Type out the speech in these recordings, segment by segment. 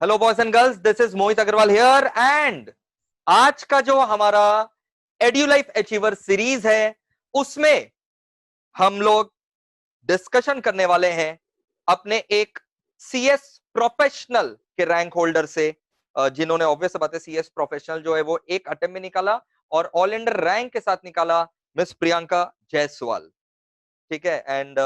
Hello boys and girls, this is Mohit Agarwal here and आज का जो हमारा एड्यू लाइफ अचीवर सीरीज है उसमें हम लोग डिस्कशन करने वाले हैं अपने एक सीएस प्रोफेशनल के रैंक होल्डर से, जिन्होंने ऑब्वियस बात है सीएस प्रोफेशनल जो है वो एक अटेम्प्ट में निकाला और ऑल इंडिया रैंक के साथ निकाला, मिस प्रियंका जायसवाल। ठीक है। And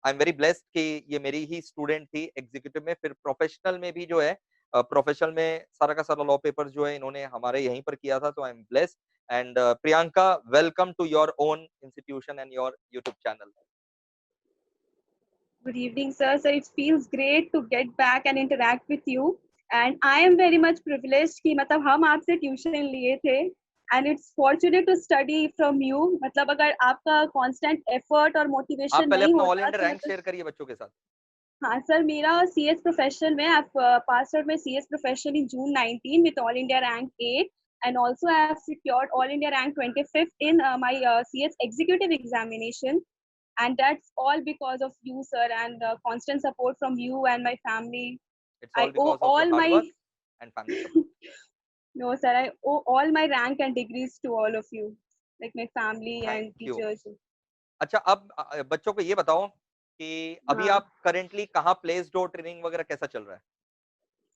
I am very blessed कि ये मेरी ही स्टूडेंट थी एग्जीक्यूटिव में, फिर प्रोफेशनल में भी जो है प्रोफेशनल में सारा का सारा लॉ पेपर जो है इन्होंने हमारे यहीं पर किया था, तो I am blessed. And Priyanka, welcome to your own institution and your YouTube channel. Good evening, sir. So it feels great to get back and interact with you. And I am very much privileged कि मतलब हम आपसे tuition लिए थे and it's fortunate to study from you. मतलब अगर आपका constant effort और आप motivation पहले नहीं अपना ऑल होता इंडिया तो रैंक मतलब शेयर करिए बच्चों के साथ। हाँ सर, मेरा CS प्रोफेशनल में आप पास आउट में CS professional in June 19 with all India rank 8 and also I have secured all India rank 25th in my CS executive examination. And that's all because of you, sir, and constant support from you and my family. It's I all owe because of your all hard my work and family support. no, sir, I owe all my rank and degrees to all of you, like my family thank and you. teachers. अच्छा, अब बच्चों को ये बताओ कि अभी हाँ आप करेंटली कहाँ प्लेस्ड हो, ट्रेनिंग वगैरह कैसा चल रहा है?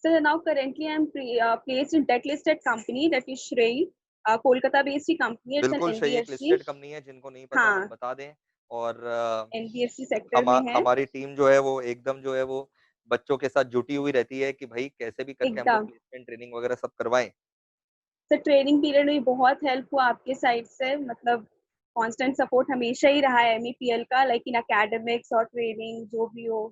sir, now currently I'm placed in debt listed company that is Shrey, Kolkata based company. It's an बिल्कुल सही, एक NBFC. लिस्टेड कंपनी है, जिनको नहीं पता वो हाँ, बता दें। और NBFC सेक्टर में है हमारी टीम जो है वो एकदम जो है वो बच्चों के साथ जुटी हुई रहती है कि भाई कैसे भी करके हम लोग एकदम। प्लेसमेंट ट्रेनिंग वगैरह सब करवाएं। सर ट्रेनिंग पीरियड में बहुत हेल्प हुआ आपके साइड से, मतलब कांस्टेंट सपोर्ट हमेशा ही रहा है MEPL का, लाइक इन एकेडमिक्स और ट्रेनिंग जो भी हो।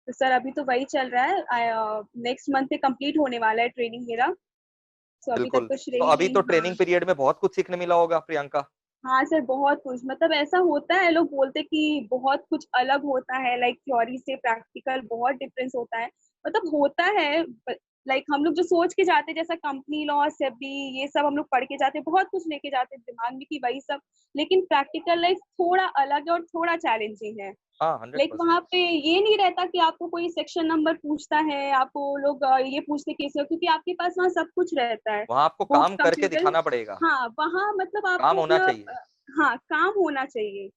तो सर अभी तो वही चल रहा है, नेक्स्ट मंथ पे कंप्लीट होने वाला है ट्रेनिंग मेरा। तो अभी तक बिल्कुल। तो तो श्रेय अभी में तो हाँ। ट्रेनिंग पीरियड में बहुत कुछ सीखने मिला होगा प्रियंका। हाँ सर, बहुत कुछ, मतलब ऐसा होता है, लोग बोलते कि बहुत कुछ अलग होता है, लाइक थ्योरी से प्रैक्टिकल बहुत डिफरेंस होता है। मतलब होता है, लाइक हम लोग जो सोच के जाते हैं जैसा कंपनी लॉ सेबी ये सब हम लोग पढ़ के जाते हैं, बहुत कुछ लेके जाते हैं दिमाग में कि वही सब, लेकिन प्रैक्टिकल लाइफ थोड़ा अलग है और थोड़ा चैलेंजिंग है। हाँ, हंड्रेड लाइक परसेंट वहां पे ये नहीं रहता कि आपको कोई सेक्शन नंबर पूछता है, आपको लोग ये पूछते कैसे हो, क्योंकि आपके पास वहाँ सब कुछ रहता है। वहां आपको बुक्स, काम करके कंप्यूटर। दिखाना पड़ेगा। हाँ वहाँ मतलब काम आपको होना अपना चाहिए। हाँ काम होना चाहिए।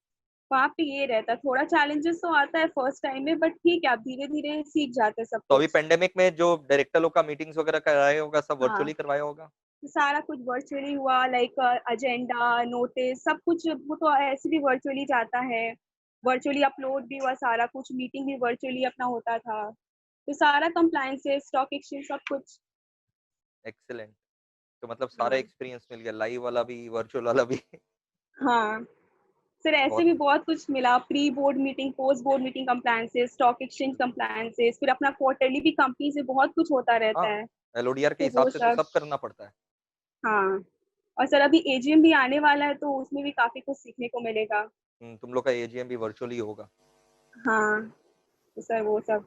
वहाँ पे ये रहता है, थोड़ा चैलेंजेस तो आता है फर्स्ट टाइम में, बट ठीक है, आप धीरे धीरे सीख जाते हैं सब तो अभी कुछ। पेंडेमिक में जो डायरेक्टर लोग का मीटिंग्स वगैरह कराया होगा सब हाँ, वर्चुअली करवाया होगा। तो सारा कुछ वर्चुअली हुआ, लाइक एजेंडा नोटिस सब कुछ वो तो ऐसे भी वर्चुअली जाता है। वर्चुअली अपलोड भी हुआ सारा कुछ, मीटिंग भी वर्चुअली अपना होता था। तो सारा कंप्लायंसेस, स्टॉक एक्सचेंज सब कुछ। एक्सीलेंट। तो मतलब सारा हाँ एक्सपीरियंस मिल गया, लाइव वाला भी वर्चुअल वाला भी। हाँ सर, ऐसे बहुत भी बहुत कुछ मिला, pre board meeting, post board meeting compliances, stock exchange compliances, फिर अपना क्वार्टरली भी कंपनी से बहुत कुछ होता रहता हाँ, है। LODR के तो हिसाब वो से तो सब। सब करना पड़ता है। हाँ, और सर अभी AGM भी आने वाला है तो उसमें भी काफी कुछ सीखने को मिलेगा। तुम लोग का AGM भी वर्चुअली होगा। हाँ, तो सर वो सब,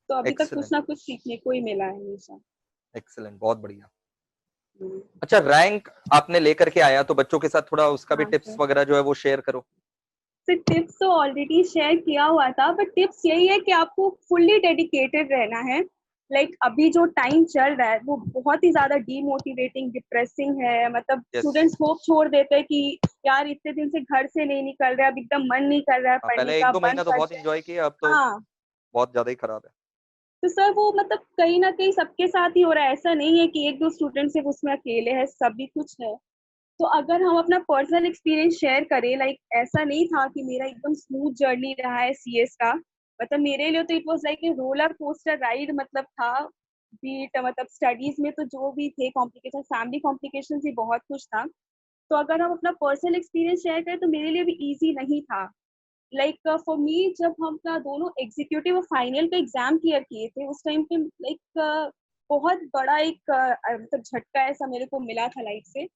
तो अभी तक कुछ एक्सीलेंट, ना कुछ सीखने को ही मिला है हमेशा। एक्सीलेंट, बहुत बढ़िया। हम्म। अच्छा, रैंक आपने लेकर के आया तो बच्चों के साथ थोड़ा उसका भी हाँ टिप्स सर। वगैरह जो है वो शेयर करो। सर टिप्स तो ऑलरेडी शेयर किया हुआ था, बट टिप्स यही है कि आपको फुल्ली डेडिकेटेड रहना है। लाइक अभी जो टाइम चल रहा है वो बहुत ही ज्यादा डीमोटिवेटिंग, डिप्रेसिंग है। मतलब यस। स्टूडेंट्स होप छोड़ देते हैं कि यार इतने दिन से घर से नहीं निकल रहा है, अब एकदम मन नहीं कर रहा है हाँ, पढ़ने पहले एक का, दो बंद महीना तो बहुत करते हैं। इंजॉय किया, अब तो हाँ, बहुत ज्यादा ही खराब है। तो सर वो मतलब कहीं ना कहीं सबके साथ ही हो रहा है, ऐसा नहीं है कि एक दो स्टूडेंट सिर्फ उसमें अकेले हैं, सभी कुछ है। तो अगर हम अपना पर्सनल एक्सपीरियंस शेयर करें, लाइक ऐसा नहीं था कि मेरा एकदम स्मूथ जर्नी रहा है CS का। मतलब मेरे लिए तो it was like a roller coaster ride, मतलब था। बीट मतलब स्टडीज में तो जो भी थे कॉम्प्लिकेशन, फैमिली कॉम्प्लिकेशन ही बहुत कुछ था। तो अगर हम अपना पर्सनल एक्सपीरियंस शेयर करें तो मेरे लिए भी इजी नहीं था। लाइक फॉर मी, जब हम अपना दोनों एग्जीक्यूटिव और फाइनल का एग्जाम क्लियर किए थे उस टाइम पे, लाइक बहुत बड़ा एक मतलब झटका ऐसा मेरे को मिला था लाइफ से।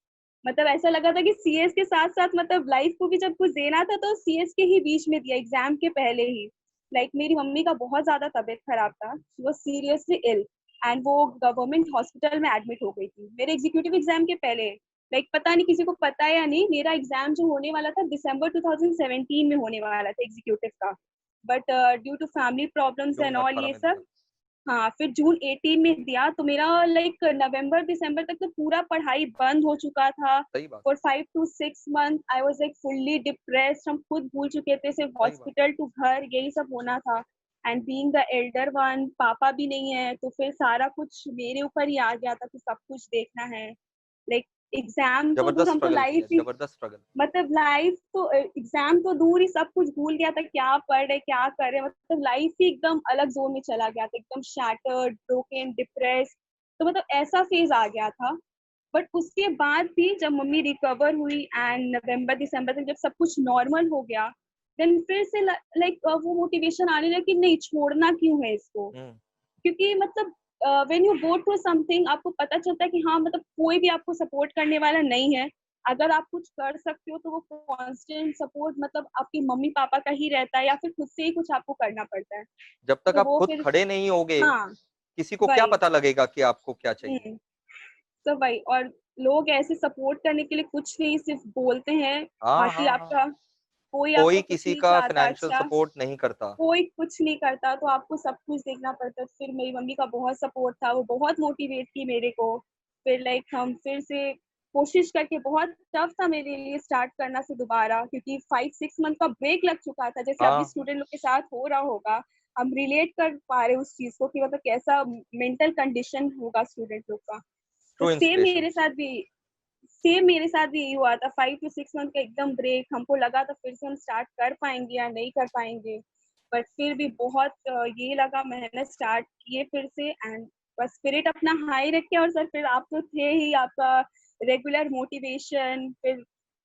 मतलब ऐसा लगा था कि CS के साथ साथ मतलब लाइफ को भी जब कुछ देना था तो CS के ही बीच में दिया, एग्जाम के पहले ही। लाइक मेरी मम्मी का बहुत ज्यादा तबीयत खराब था, she was seriously ill, and वो गवर्नमेंट हॉस्पिटल में एडमिट हो गई थी मेरे एग्जीक्यूटिव एग्जाम के पहले। लाइक पता नहीं किसी को पता है या नहीं, मेरा एग्जाम जो होने वाला था दिसंबर 2017 में होने वाला था एग्जीक्यूटिव का, but due to family problems and दूंगा ऑल 18 ये में सब। दूंगा। हाँ, फिर जून 18 में दिया, तो मेरा लाइक नवंबर दिसंबर तक तो पूरा पढ़ाई बंद हो चुका था। सही बात, for 5 to 6 month I was like fully depressed. हम खुद भूल चुके थे, सिर्फ सही बात। हॉस्पिटल टू घर यही सब होना था। And being the Elder one, पापा भी नहीं है, तो फिर सारा कुछ मेरे ऊपर ही आ गया था कि सब कुछ देखना है। लाइक एग्जाम तो दूर, जबरदस्त हम तो स्ट्रगल लाइफ किया, ही, जबरदस्त स्ट्रगल। मतलब लाइफ तो एग्जाम तो दूर ही, सब कुछ भूल गया था, क्या पढ़ रहे क्या कर रहे, मतलब लाइफ ही एकदम अलग जोन में चला गया था, एकदम शैटर्ड, ब्रोकन, डिप्रेस। तो मतलब ऐसा फेज आ गया था। बट उसके बाद भी जब मम्मी रिकवर हुई एंड नवंबर दिसंबर तक जब सब कुछ नॉर्मल हो गया, देन फिर से लाइक वो मोटिवेशन आने लगी कि नहीं, छोड़ना क्यों है इसको। हम्म। क्योंकि मतलब when you go through something, आपको पता चलता है कि हाँ, मतलब कोई भी आपको सपोर्ट करने वाला नहीं है। अगर आप कुछ कर सकते हो तो वो कांस्टेंट सपोर्ट मतलब आपके मम्मी पापा का ही रहता है, या फिर खुद से ही कुछ आपको करना पड़ता है। जब तक तो आप वो खुद फिर, खड़े नहीं होगे, हाँ, किसी को क्या वही। पता लगेगा कि आपको क्या चाहिए। तो वही, और लोग ऐसे सपोर्ट करने के लिए कुछ नहीं, सिर्फ बोलते हैं। हाँ, बाकी हाँ, हाँ। आपका कोई आपका कोई कुछ किसी नहीं का चाहता फाइनेंशियल अच्छा, सपोर्ट नहीं करता। कोई कुछ नहीं करता, तो आपको सब कुछ देखना पड़ता है। फिर मेरी मम्मी का बहुत सपोर्ट था, वो बहुत मोटिवेट की मेरे को। फिर लाइक हम फिर से कोशिश करके, बहुत टफ था मेरे लिए स्टार्ट करना से दोबारा, क्योंकि 5-6 मंथ का ब्रेक लग चुका था, जैसे अभी हाँ, स्टूडेंट लोग के साथ हो रहा होगा। हम रिलेट कर पा रहे उस चीज को कि मतलब कैसा मेंटल कंडीशन होगा स्टूडेंट लोग का। तो ट्रू इंस्पिरेशन। सेम मेरे साथ भी यही हुआ था। 5 to 6 मंथ का एकदम ब्रेक, हमको लगा था फिर से हम स्टार्ट कर पाएंगे या नहीं कर पाएंगे। बट फिर भी बहुत ये लगा, मेहनत स्टार्ट किए फिर से, एंड बस स्पिरिट अपना हाई रखे। और सर फिर आप तो थे ही, आपका रेगुलर मोटिवेशन, फिर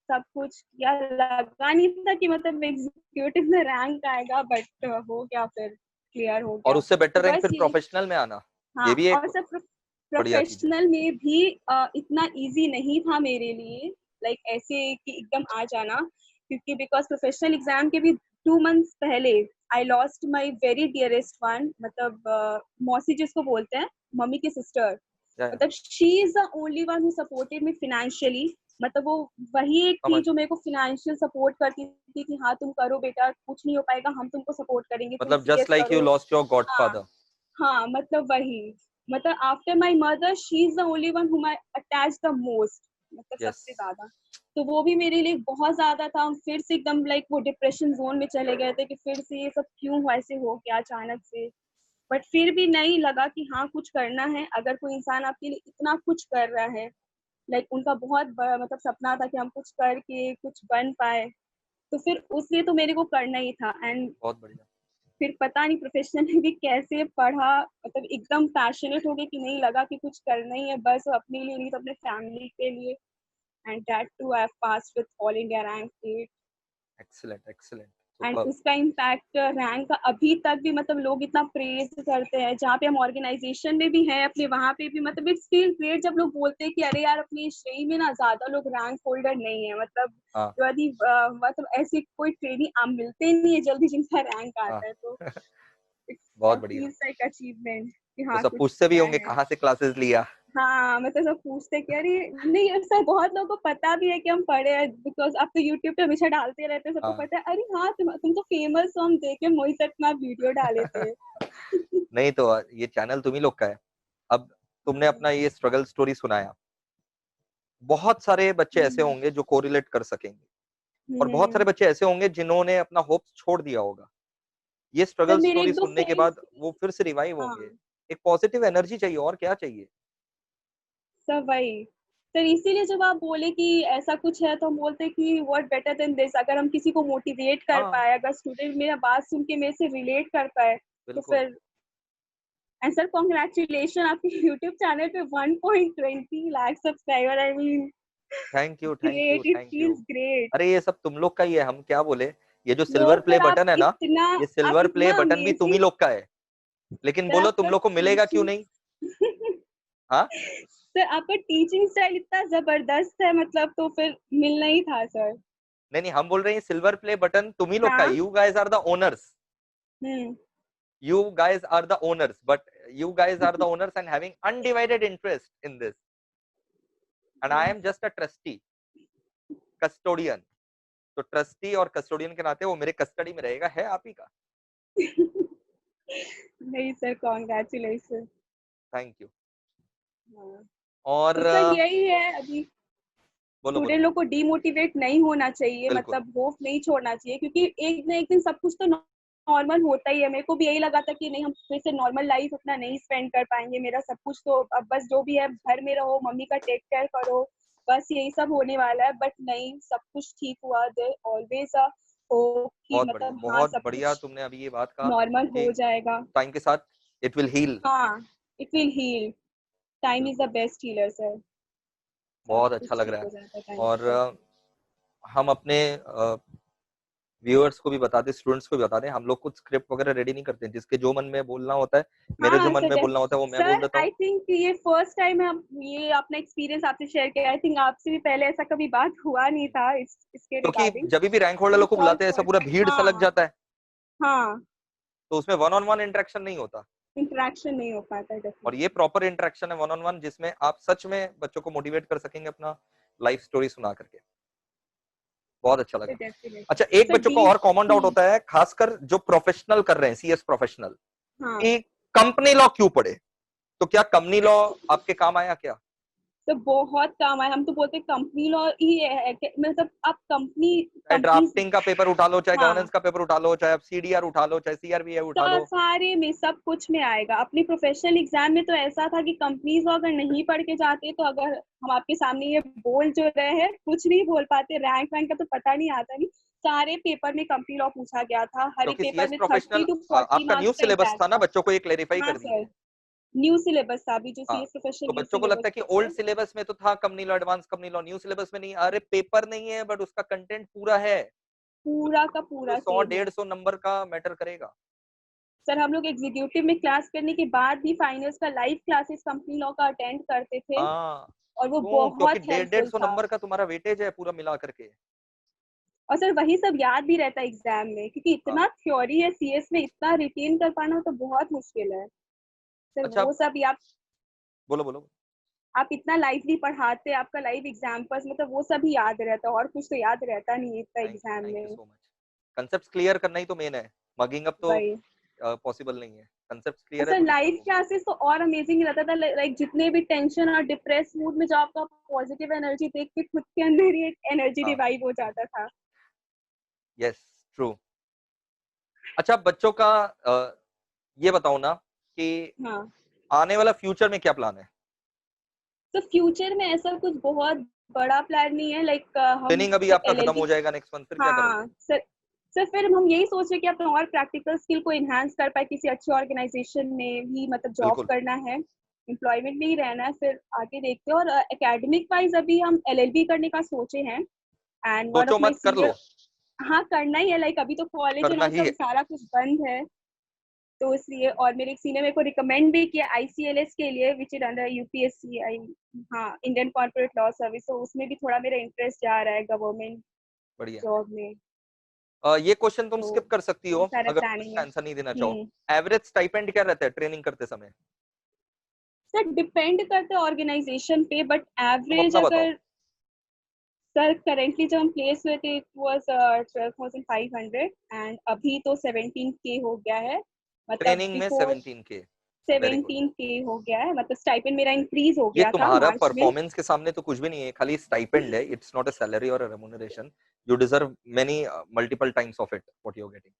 सब कुछ, या लगा नहीं था कि मतलब एग्जीक्यूटिव में रैंक आएगा, बट हो गया, फिर क्लियर हो और गया। उससे बेटर तो रैंक बस फिर ये, प्रोफेशनल में आना, हाँ। ये भी एक और सर बढ़िया चीज है। प्रोफेशनल में भी इतना इजी नहीं था मेरे लिए, लाइक ऐसे कि एकदम आ जाना। क्योंकि बिकॉज प्रोफेशनल एग्जाम के भी 2 मंथ्स पहले I lost my very dearest one, मतलब मौसी जिसको बोलते हैं, मम्मी की सिस्टर। या मतलब she is the only one who supported me financially. मतलब वो वही एक थी समझ, जो मेरे को फिनेंशियल सपोर्ट करती थी कि हाँ, तुम करो बेटा, कुछ नहीं हो पाएगा, हम तुमको सपोर्ट करेंगे, तुम मतलब जस्ट सीएस लाइक यू करो। लॉस्ट योर हाँ, गॉडफादर। हाँ, मतलब वही, मतलब after my mother she is the only one हुम आई अटैच द मोस्ट, मतलब यस। सबसे ज्यादा। तो वो भी मेरे लिए बहुत ज्यादा था। हम फिर से एकदम लाइक वो डिप्रेशन जोन में चले गए थे कि फिर से ये सब क्यों ऐसे हो गया अचानक से। बट फिर भी नहीं, लगा कि हाँ, कुछ करना है। अगर कोई इंसान आपके लिए इतना कुछ कर रहा है, लाइक उनका बहुत बड़ा मतलब सपना था कि हम कुछ करके कुछ बन पाए, तो फिर उसलिए तो मेरे को करना ही था। एंड बहुत बढ़िया। फिर पता नहीं प्रोफेशनल में भी कैसे पढ़ा, मतलब एकदम पैशनेट हो गया कि नहीं, लगा कि कुछ करना ही है बस, अपने लिए नहीं तो अपने फैमिली के लिए। And that too I have passed with all India rank 8। Excellent, excellent, and superb. उसका इम्पैक्ट रैंक का अभी तक भी, मतलब लोग इतना प्रेज करते हैं, जहाँ पे हम ऑर्गेनाइजेशन में भी हैं अपने, वहाँ पे भी मतलब इट्स फील ग्रेट जब लोग बोलते हैं कि अरे यार, अपनी श्रेणी में ना ज्यादा लोग रैंक होल्डर नहीं है। मतलब हाँ, यदि मतलब ऐसी कोई ट्रेनिंग आप मिलते नहीं है जल्दी जिनका रैंक हाँ। आता है, तो बहुत बढ़िया। फील्स लाइक अचीवमेंट कि तो हाँ, सब कुछ पूछते भी किया होंगे है। कहाँ से क्लासेस लिया। हाँ, मतलब सब पूछते कि अरे नहीं, ऐसा बहुत लोगों को पता भी है कि हम पढ़े हैं, बिकॉज आप तो यूट्यूब पे हमेशा डालते रहते हैं, सबको हाँ। पता है। अरे हाँ, तुम तो फेमस हो, हम देखे मोहित तक में आप वीडियो डाले थे। नहीं तो ये चैनल तुम ही लोग का है। अब तुमने अपना ये स्ट्रगल स्टोरी सुनाया, बहुत सारे बच्चे ऐसे हम्म, होंगे जो कोरिलेट कर सकेंगे, और बहुत सारे हम्म। बच्चे ऐसे होंगे जिन्होंने अपना होप छोड़ दिया होगा। ये सर स्ट्रगल मेरे स्टोरी एक दो सुनने के फ्रेंड्स, बाद वो फिर से रिवाइव होंगे। हाँ एक पॉजिटिव एनर्जी चाहिए, और क्या चाहिए। सर, वही। सर इसीलिए जब आप बोले कि ऐसा कुछ है, तो हम बोलते हैं कि व्हाट बेटर देन दिस। अगर हम किसी को मोटिवेट कर हाँ, पाए, अगर स्टूडेंट मेरा बात सुन के मेरे से रिलेट कर पाए, तो बिल्कुल। फिर। एंड सर कॉन्ग्रेचुलेशन, आपके यूट्यूब चैनल पे 1.20 lakh subscriber, I mean thank you, thank you, great, it thank you. Feels great. अरे ये सब तुम लोग का ही है, हम क्या बोले। ये जो वो सिल्वर प्ले सर, बटन है ना, ये आप सिल्वर प्ले इतना बटन भी तुम ही अमेजिंग। लोग का है। लेकिन सर बोलो तुम आपका लोग को मिलेगा क्यों टीचिंग नहीं। हाँ। सर आपका टीचिंग स्टाइल इतना जबरदस्त है, मतलब तो फिर मिलना ही था सर। नहीं नहीं, हम बोल रहे हैं सिल्वर प्ले बटन तुम ही लोग का है। हाँ। You guys are the owners. Hmm. You guys are the owners, but you guys are the owners and having undivided interest in this, and I am just a trustee, custodian. तो trustee और custodian के नाते वो मेरे custody में रहेगा, है आप ही का। नहीं सर, कॉन्ग्रेचुलेशन। Thank you. हाँ, और तो सर यही है अभी, बोलो बोलो। स्टूडेंट लोग को डीमोटिवेट नहीं होना चाहिए, बिल्कुल। मतलब होप नहीं छोड़ना चाहिए, क्योंकि एक ना एक दिन सब कुछ तो नॉर्मल होता ही है। मेरे को भी यही लगा था कि नहीं, हम फिर से नॉर्मल लाइफ अपना नहीं स्पेंड कर पाएंगे, मेरा सब कुछ तो अब बस जो भी है घर में रहो, मम्मी का टेक केयर करो, बस यही सब होने वाला है। बट नहीं, सब कुछ ठीक हुआ। देयर ऑलवेज अ होप कि मतलब हाँ, बहुत सब बढ़िया कुछ तुमने अभी ये बात कहा नॉर्मल कि हो जाएगा। टाइम के साथ इट विल हील। हाँ, it will heal. Time is the बिल्कुल, बेस्ट हीलर सर। सब बहुत कुछ अच्छा लग ठीक रहा हो है। जाता है टाइम के और साथ। हम अपने व्यूअर्स को भी बता दें, स्टूडेंट्स को भी बता दें, हम लोग कुछ स्क्रिप्ट वगैरह रेडी नहीं करते हैं, जिसके जो मन में बोलना होता है, मेरे जो हाँ मन में सर, बोलना होता है वो मैं बोल सर देता हूँ। आई थिंक ये फर्स्ट टाइम है ये अपना एक्सपीरियंस आपसे शेयर किया। आई थिंक आपसे भी पहले ऐसा कभी बात हुआ नहीं था इसके क्योंकि रिगार्डिंग। जब भी रैंक होल्डर ये लोग को बुलाते हैं ऐसा पूरा फर्स्ट। भीड़ सा लग हाँ जाता है, हाँ, तो उसमें वन ऑन वन इंटरेक्शन नहीं होता। इंटरेक्शन नहीं हो पाता है और ये डेफिनेटली। प्रॉपर इंटरेक्शन है, वन ऑन वन, जिसमें आप सच में बच्चों को मोटिवेट कर सकेंगे अपना लाइफ स्टोरी सुना करके। बहुत अच्छा सर लगा। डेफिनेटली अच्छा, एक सर बच्चों डी। का और कॉमन डाउट होता है, खासकर जो प्रोफेशनल कर रहे हैं, सीएस प्रोफेशनल, हाँ, कि कंपनी लॉ क्यों पढ़े? तो क्या कंपनी लॉ आपके काम आया क्या? तो बहुत काम है। हम तो बोलते कंपनी लॉ ही है मतलब आप कंपनी चाहे कंपनीज। ड्राफ्टिंग का पेपर उठा लो, चाहे हाँ, गवर्नेंस का पेपर उठा लो, चाहे आप सीडीआर उठा लो, चाहे सीआरबीआई उठा लो। सारे में सब कुछ में आएगा। अपनी प्रोफेशनल एग्जाम में तो ऐसा था कि कंपनीज अगर नहीं पढ़ के जाते, तो अगर हम आपके सामने ये बोल जो रहे हैं, कुछ नहीं बोल पाते, रैंक वैंक का तो पता नहीं आता नहीं। सारे पेपर में कंपनी लॉ पूछा गया था, हर एक क्योंकि पेपर सीएस में प्रोफेशनल 30 to 40 आपका न्यू मार्क्स का सिलेबस इम्पैक्ट था ना, था। बच्चों को ये क्लेरिफाई हाँ कर दिए। सर, न्यू सिलेबस था अभी, जो हाँ, सीएस प्रोफेशनल तो न्यू बच्चों को लगता सिलेबस है कि था। ओल्ड सिलेबस में तो था company law, advance company law, new syllabus में नहीं। अरे पेपर नहीं है, बट उसका कंटेंट पूरा है, पूरा का जो पूरा 100 सेम है। 150 नंबर का मैटर करेगा। सर हम लोग एग्जीक्यूटिव में क्लास करने के बाद भी फाइनल्स का लाइव क्लासेस कंपनी लॉ का अटेंड करते थे, हाँ, और वो क्यों? क्योंकि बहुत डेढ़ डेढ़ हेल्पफुल सौ था। नंबर का तुम्हारा वेटेज है पूरा मिला करके। और सर वही सब याद भी रहता है एग्जाम में, क्योंकि हाँ। इतना थ्योरी है सीएस में, इतना रिटेन कर पाना तो बहुत मुश्किल है सर। अच्छा, वो सब बोलो बोलो। आप इतना लाइवली पढ़ाते, आपका लाइव एग्जाम्पल्स, मतलब वो सब ही याद रहता है, और कुछ तो याद रहता नहीं है इतना एग्जाम थैंक यू में। So much. कंसेप्ट क्लियर करना ही तो मेन है, मगिंग अप तो वही। पॉसिबल नहीं है। कंसेप्ट और क्लियर है सर तो जितना लाइव हो। क्लासेस तो और अमेजिंग रहता था। लाइक जितने भी टेंशन और डिप्रेस मूड में जो आपका पॉजिटिव एनर्जी देख के खुद के अंदर ही एक एनर्जी हाँ, रिवाइव हो जाता था। Yes, true. अच्छा, बच्चों का ये बताओ ना कि हाँ, आने वाला फ्यूचर में क्या प्लान है? तो फ्यूचर में ऐसा कुछ बहुत बड़ा प्लान नहीं है। लाइक हम ट्रेनिंग अभी जब आपका खत्म एलएलबी। हो जाएगा नेक्स्ट मंथ, फिर क्या करोगे? हाँ सर, फिर हम यही सोच रहे हैं कि अपना और प्रैक्टिकल स्किल को इन्हांस कर पाए, किसी अच्छे ऑर्गेनाइजेशन में भी मतलब जॉब बिल्कुल। करना है, एम्प्लॉयमेंट में ही रहना है, फिर आगे देखते हैं। और एकेडमिक वाइज अभी हम एलएलबी करने का सोचे हैं, एंड वन ऑफ सोचो माय मत, कर लो। सीनियर। हाँ, करना ही है। लाइक अभी तो कॉलेज एंड करना ऑल ही सब है। सारा कुछ बंद है, तो इसलिए। और मेरे एक सीनियर मेरे को रिकमेंड भी किया आईसीएलएस के लिए, विच इज अंडर यूपीएससी, आई, हाँ, इंडियन कॉर्पोरेट लॉ सर्विस। तो उसमें भी थोड़ा मेरा इंटरेस्ट जा रहा है गवर्नमेंट बढ़िया। जॉब में। ये क्वेश्चन तुम तो स्किप कर सकती ये हो सारा अगर तुम प्लानिंग इसका है। आंसर नहीं देना चाहो। हम्म। एवरेज स्टाइपेंड क्या रहता है ट्रेनिंग करते समय? सर डिपेंड करता है ऑर्गेनाइजेशन पे, बट तुम एवरेज अपना बताओ। अगर, सर करेंटली जब हम प्लेस हुए थे इट वाज 12,500, एंड अभी तो 17K हो गया है। मतलब ट्रेनिंग में before 17K? Very good. 17K हो गया है, मतलब स्टाइपेंड मेरा इंक्रीज हो ये गया था तुम्हारा मार्च में। परफॉर्मेंस के सामने तो कुछ भी नहीं है, खाली स्टाइपेंड है। इट्स नॉट अ सैलरी और a remuneration. You deserve many multiple times of it what you are getting.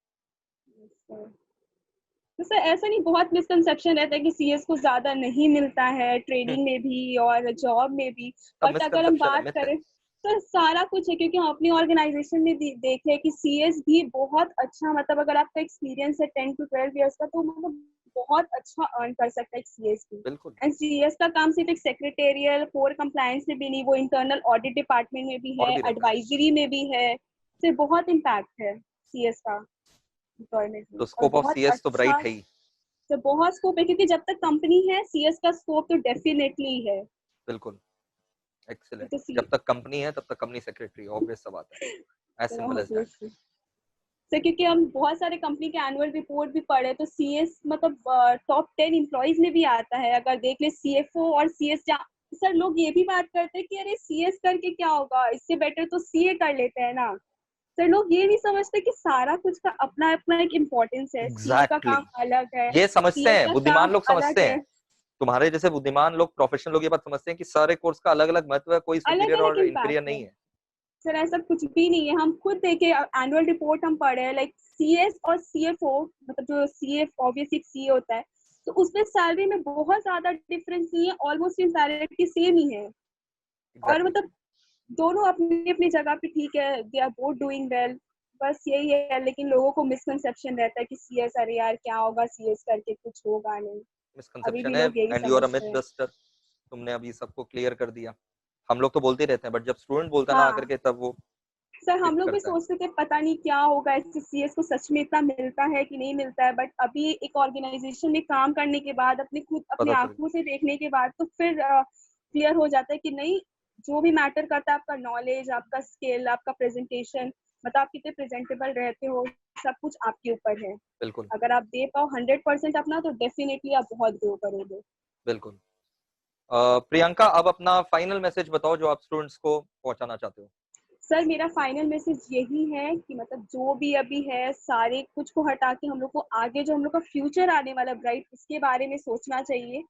तो सर ऐसा नहीं, बहुत मिसकंसेप्शन रहता है कि सीएस को ज्यादा नहीं मिलता है ट्रेनिंग में भी और जॉब में भी। सब बट अगर हम मिसकंसेप्शन है, बात मिथ है। करें तो सारा कुछ है, क्योंकि हम अपनी ऑर्गेनाइजेशन में देखे कि सीएस भी बहुत अच्छा, मतलब अगर आपका एक्सपीरियंस है 10 to 12 ईयर्स का, तो मतलब बहुत अच्छा अर्न कर सकता है सीएस भी। बिल्कुल। एंड सीएस का काम सिर्फ एक सेक्रेटेरियल कोर कंप्लायंस में भी नहीं, वो इंटरनल ऑडिट डिपार्टमेंट में भी और है, भी रहता है। एडवाइजरी में भी है। सिर्फ बहुत इम्पैक्ट है सीएस का एम्प्लॉयमेंट में, तो और स्कोप ऑफ बहुत सीएस तो ब्राइट अच्छा। है ही। तो बहुत स्कोप है, क्योंकि जब तक कंपनी है सीएस का स्कोप तो डेफिनेटली है। बिल्कुल। एक्सीलेंट। तो सी जब तक कंपनी है तब तक कंपनी सेक्रेटरी, ऑब्वियस सा बात है। As simple as that. Obviously sir, क्योंकि हम बहुत सारे कंपनी के एनुअल रिपोर्ट भी पढ़े, तो सीएस मतलब टॉप 10 एम्प्लॉयज में भी आता है। अगर देख ले सीएफओ और सीएस, सर लोग ये भी बात करते हैं कि अरे सीएस करके क्या होगा, इससे बेटर तो सीए कर लेते हैं ना। सर लोग ये नहीं समझते कि सारा कुछ का अपना अपना एक इम्पोर्टेंस है। सीए का एग्जैक्टली काम अलग है, ये समझते सीएस हैं, का बुद्धिमान काम लोग अलग समझते है, हैं। तुम्हारे जैसे बुद्धिमान लोग, प्रोफेशनल लोग ये बात समझते हैं कि सारे कोर्स का अलग अलग महत्व है, कोई अलग सुपीरियर अलग और इंफीरियर इम्पैक्ट है। नहीं है। सर ऐसा कुछ भी नहीं है, हम खुद देखे, एनुअल रिपोर्ट हम पढ़े हैं, लाइक सीएस और सीएफओ, मतलब जो सीएफ ऑब्वियसली एक सीए होता है, तो उसमें सैलरी में बहुत ज्यादा डिफरेंस नहीं है, ऑलमोस्ट इन सैलरी सेम ही है। और एग्जैक्टली मतलब दोनों अपनी अपनी जगह पे ठीक है, they are both doing well, बस यही है। लेकिन लोगों को मिसकंसेप्शन रहता है कि सीएस, अरे यार क्या होगा सीएस करके, कुछ होगा नहीं। अभी भी मिसकंसेप्शन है, लोग यही एंड यू आर अ समझते मिथ हैं। बस्टर। तुमने अभी सबको क्लियर कर दिया। हम लोग तो बोलते ही रहते हैं, बट जब स्टूडेंट बोलता है ना आकर हाँ के, तब वो सर, हम हिट लोग भी करता है। सोचते थे पता नहीं क्या होगा, इससे सीएस को सच में इतना मिलता है कि नहीं मिलता है, बट अभी एक ऑर्गेनाइजेशन में काम करने के बाद, अपने खुद अपने पता चल आंखों से देखने के बाद, तो फिर क्लियर हो जाता है कि नहीं, जो भी मैटर करता है आपका नॉलेज, आपका स्किल, आपका प्रेजेंटेशन, मतलब आप कितने प्रेजेंटेबल रहते हो, सब कुछ आपके ऊपर है। बिल्कुल अगर आप दे पाओ 100% अपना, तो डेफिनेटली आप बहुत ग्रो करोगे। बिल्कुल। प्रियंका, अब अपना फाइनल मैसेज बताओ जो आप स्टूडेंट्स को पहुंचाना चाहते हो। सर मेरा फाइनल मैसेज यही है कि मतलब जो भी अभी है, सारे कुछ को हटा के हम लोग को आगे जो हम लोग का फ्यूचर आने वाला ब्राइट, उसके बारे में सोचना चाहिए।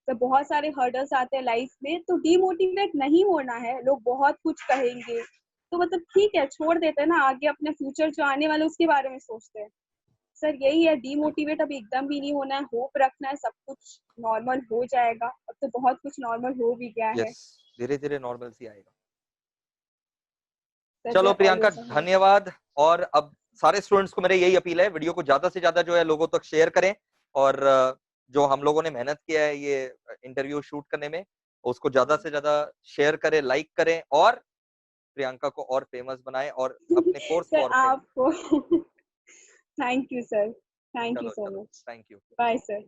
तो बहुत सारे हर्डल्स आते हैं लाइफ में, तो डीमोटिवेट नहीं होना है। लोग बहुत कुछ कहेंगे तो मतलब ठीक है, छोड़ देते हैं ना, आगे अपने फ्यूचर जो आने वाला है उसके बारे में सोचते हैं। सर यही है, बिल्कुल। डीमोटिवेट अभी एकदम भी नहीं होना है, होप रखना है, सब कुछ नॉर्मल हो जाएगा। अब तो बहुत कुछ नॉर्मल हो भी गया है। यस, धीरे धीरे नॉर्मल सी आएगा। सर चलो जय प्रियंका, ऑलवेज है। धन्यवाद। और अब सारे स्टूडेंट्स को मेरे यही अपील है, वीडियो को ज्यादा से ज्यादा जो है लोगों तक शेयर करें। और जो हम लोगों ने मेहनत किया है ये इंटरव्यू शूट करने में, उसको ज्यादा से ज्यादा शेयर करें, लाइक करें, और प्रियंका को और फेमस बनाएं, और अपने कोर्स को सर और फेमस। आपको thank you sir, thank you चलो सो चलो, much. Thank you. Bye sir.